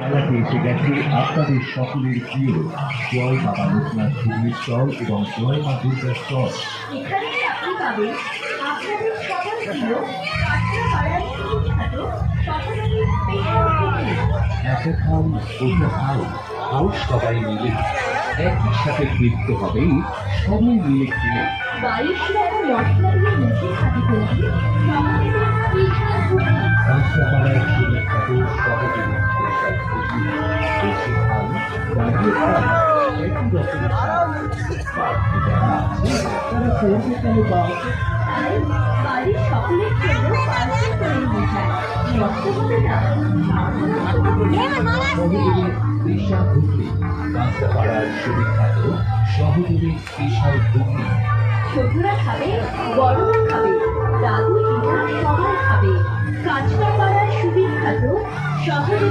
মেলাতে এসে গেছে আপনাদের সকলের প্রিয় জয় বাবা লোকনাথ ঘুগনির স্টল এবং জয় মা দুর্গার স্টল। এখানে আপনি পাবেন আপনাদের সবার প্রিয় কাঁচরাপাড়ার সুবিখ্যাত শতাব্দীর স্পেশাল ঘুগনি। এত খান ওটা খাও, খাও সবাই মিলে, একই সাথে তৃপ্ত হবেই সবাই মিলে খেলে। 22 রকম মশলা দিয়ে মুখে খাবি তৈরি শতাব্দীর স্পেশাল ঘুগনি। কাঁচরাপাড়ার সুবিখ্যাত শহরের স্পেশাল ঘুগনি, বেশি খান দাঁড়িয়ে খান, একই রকম স্বাদ। বাড়তি যারা আছে তারা করবে কেন বাবা? তাই বাড়ির সকলের জন্য পার্সেল করে নিয়ে যায়। নষ্ট হবে না। সহযোগী স্পেশাল ঘুগনি, কাঁচরাপাড়ার সুবিখ্যাত সহযোগী স্পেশাল ঘুগনি। ছোটরা খাবে, বড়রা খাবে, দাদু দিদা সবাই খাবে। কাঁচরাপাড়ার সুবিখ্যাত শহরের